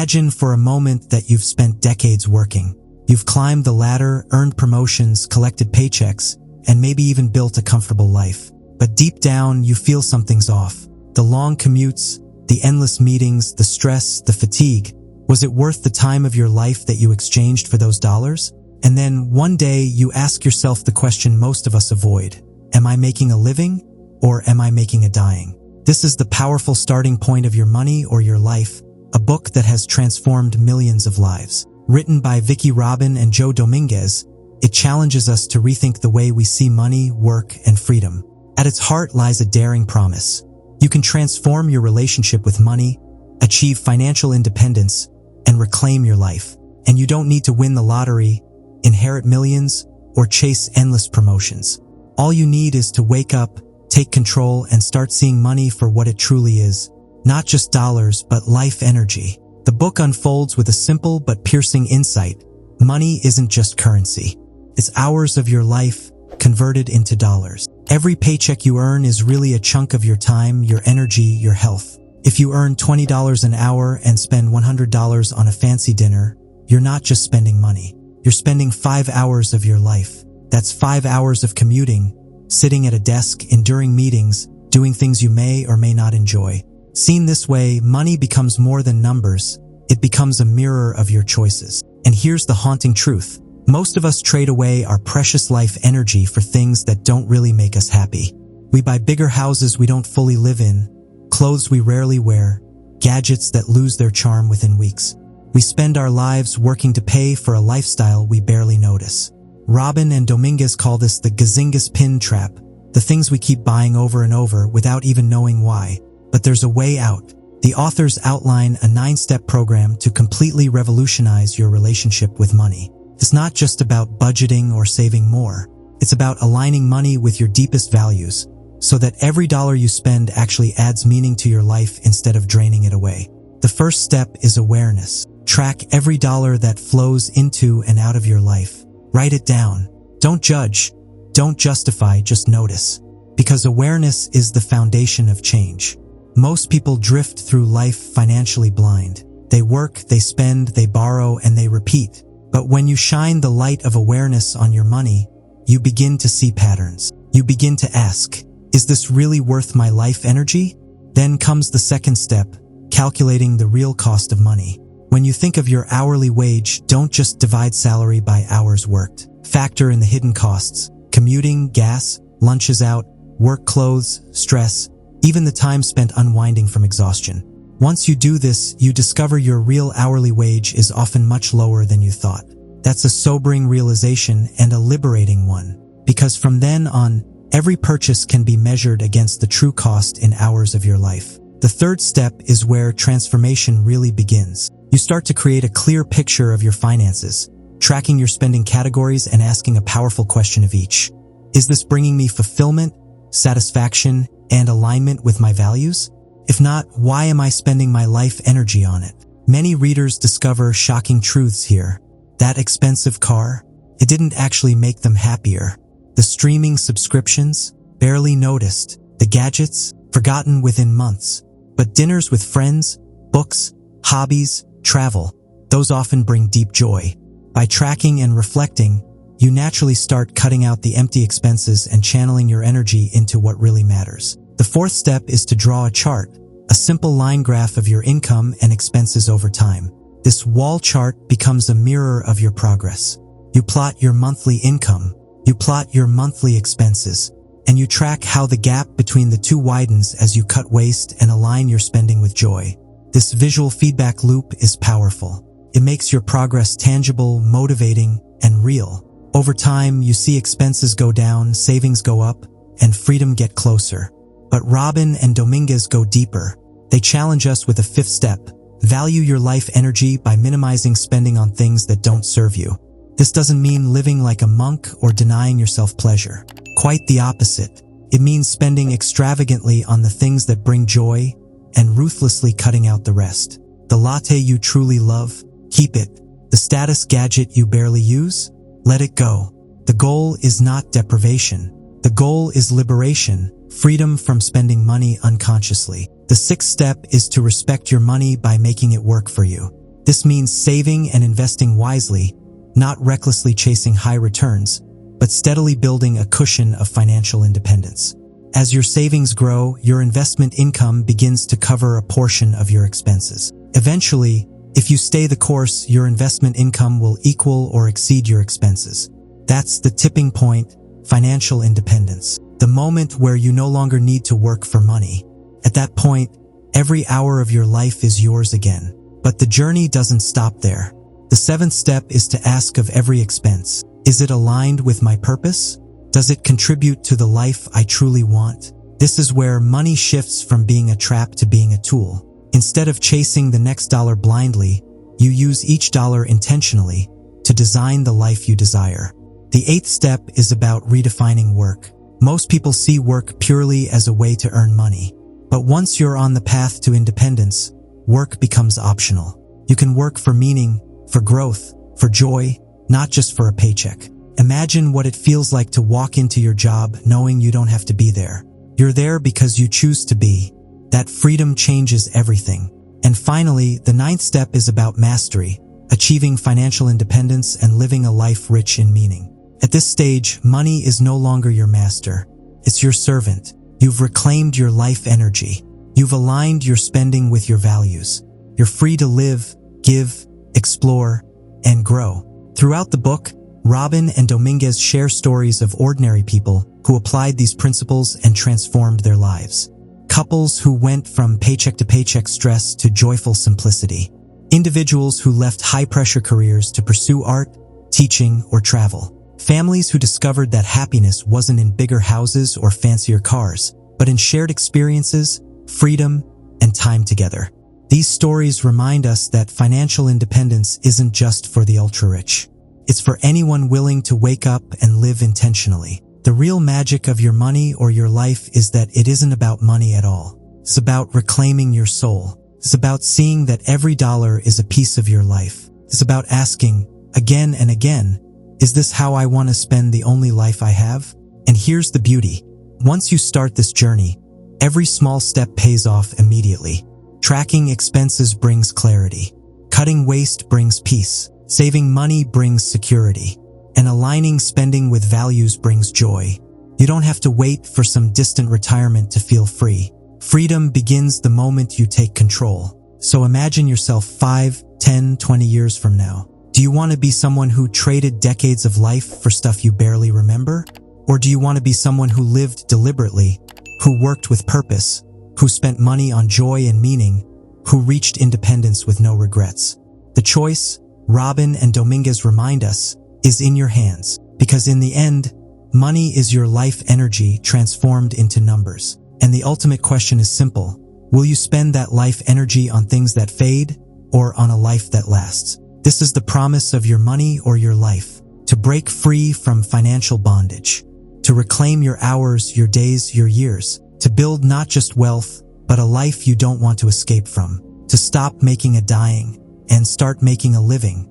Imagine for a moment that you've spent decades working. You've climbed the ladder, earned promotions, collected paychecks, and maybe even built a comfortable life. But deep down, you feel something's off. The long commutes, the endless meetings, the stress, the fatigue. Was it worth the time of your life that you exchanged for those dollars? And then one day you ask yourself the question most of us avoid. Am I making a living or am I making a dying? This is the powerful starting point of Your Money or Your Life, a book that has transformed millions of lives. Written by Vicki and Joe Dominguez, it challenges us to rethink the way we see money, work, and freedom. At its heart lies a daring promise. You can transform your relationship with money, achieve financial independence, and reclaim your life. And you don't need to win the lottery, inherit millions, or chase endless promotions. All you need is to wake up, take control, and start seeing money for what it truly is. Not just dollars, but life energy. The book unfolds with a simple but piercing insight. Money isn't just currency. It's hours of your life converted into dollars. Every paycheck you earn is really a chunk of your time, your energy, your health. If you earn $20 an hour and spend $100 on a fancy dinner, you're not just spending money. You're spending 5 hours of your life. That's 5 hours of commuting, sitting at a desk, enduring meetings, doing things you may or may not enjoy. Seen this way, money becomes more than numbers. It becomes a mirror of your choices. And here's the haunting truth. Most of us trade away our precious life energy for things that don't really make us happy. We buy bigger houses we don't fully live in, clothes we rarely wear, gadgets that lose their charm within weeks. We spend our lives working to pay for a lifestyle we barely notice. Robin and Dominguez call this the gazingis pin trap, the things we keep buying over and over without even knowing why. But there's a way out. The authors outline a 9-step program to completely revolutionize your relationship with money. It's not just about budgeting or saving more. It's about aligning money with your deepest values, so that every dollar you spend actually adds meaning to your life instead of draining it away. The first step is awareness. Track every dollar that flows into and out of your life. Write it down. Don't judge. Don't justify, just notice. Because awareness is the foundation of change. Most people drift through life financially blind. They work, they spend, they borrow, and they repeat. But when you shine the light of awareness on your money, you begin to see patterns. You begin to ask, is this really worth my life energy? Then comes the second step, calculating the real cost of money. When you think of your hourly wage, don't just divide salary by hours worked. Factor in the hidden costs: commuting, gas, lunches out, work clothes, stress, even the time spent unwinding from exhaustion. Once you do this, you discover your real hourly wage is often much lower than you thought. That's a sobering realization and a liberating one, because from then on, every purchase can be measured against the true cost in hours of your life. The third step is where transformation really begins. You start to create a clear picture of your finances, tracking your spending categories and asking a powerful question of each. Is this bringing me fulfillment, satisfaction, and alignment with my values? If not, why am I spending my life energy on it? Many readers discover shocking truths here. That expensive car, it didn't actually make them happier. The streaming subscriptions, barely noticed. The gadgets, forgotten within months. But dinners with friends, books, hobbies, travel, those often bring deep joy. By tracking and reflecting, you naturally start cutting out the empty expenses and channeling your energy into what really matters. The fourth step is to draw a chart, a simple line graph of your income and expenses over time. This wall chart becomes a mirror of your progress. You plot your monthly income, you plot your monthly expenses, and you track how the gap between the two widens as you cut waste and align your spending with joy. This visual feedback loop is powerful. It makes your progress tangible, motivating, and real. Over time, you see expenses go down, savings go up, and freedom get closer. But Robin and Dominguez go deeper. They challenge us with a fifth step. Value your life energy by minimizing spending on things that don't serve you. This doesn't mean living like a monk or denying yourself pleasure. Quite the opposite. It means spending extravagantly on the things that bring joy and ruthlessly cutting out the rest. The latte you truly love, keep it. The status gadget you barely use, let it go. The goal is not deprivation. The goal is liberation, freedom from spending money unconsciously. The sixth step is to respect your money by making it work for you. This means saving and investing wisely, not recklessly chasing high returns, but steadily building a cushion of financial independence. As your savings grow, your investment income begins to cover a portion of your expenses. Eventually, if you stay the course, your investment income will equal or exceed your expenses. That's the tipping point, financial independence. The moment where you no longer need to work for money. At that point, every hour of your life is yours again. But the journey doesn't stop there. The seventh step is to ask of every expense, is it aligned with my purpose? Does it contribute to the life I truly want? This is where money shifts from being a trap to being a tool. Instead of chasing the next dollar blindly, you use each dollar intentionally to design the life you desire. The eighth step is about redefining work. Most people see work purely as a way to earn money. But once you're on the path to independence, work becomes optional. You can work for meaning, for growth, for joy, not just for a paycheck. Imagine what it feels like to walk into your job knowing you don't have to be there. You're there because you choose to be. That freedom changes everything. And finally, the ninth step is about mastery, achieving financial independence and living a life rich in meaning. At this stage, money is no longer your master. It's your servant. You've reclaimed your life energy. You've aligned your spending with your values. You're free to live, give, explore, and grow. Throughout the book, Robin and Dominguez share stories of ordinary people who applied these principles and transformed their lives. Couples who went from paycheck to paycheck stress to joyful simplicity. Individuals who left high-pressure careers to pursue art, teaching, or travel. Families who discovered that happiness wasn't in bigger houses or fancier cars, but in shared experiences, freedom, and time together. These stories remind us that financial independence isn't just for the ultra-rich. It's for anyone willing to wake up and live intentionally. The real magic of your money or your life is that it isn't about money at all. It's about reclaiming your soul. It's about seeing that every dollar is a piece of your life. It's about asking, again and again, is this how I want to spend the only life I have? And here's the beauty. Once you start this journey, every small step pays off immediately. Tracking expenses brings clarity. Cutting waste brings peace. Saving money brings security. And aligning spending with values brings joy. You don't have to wait for some distant retirement to feel free. Freedom begins the moment you take control. So imagine yourself 5, 10, 20 years from now. Do you want to be someone who traded decades of life for stuff you barely remember? Or do you want to be someone who lived deliberately, who worked with purpose, who spent money on joy and meaning, who reached independence with no regrets? The choice, Robin and Dominguez remind us, is in your hands, because in the end, money is your life energy transformed into numbers. And the ultimate question is simple. Will you spend that life energy on things that fade or on a life that lasts? This is the promise of your money or your life, to break free from financial bondage, to reclaim your hours, your days, your years, to build not just wealth, but a life you don't want to escape from, to stop making a dying and start making a living.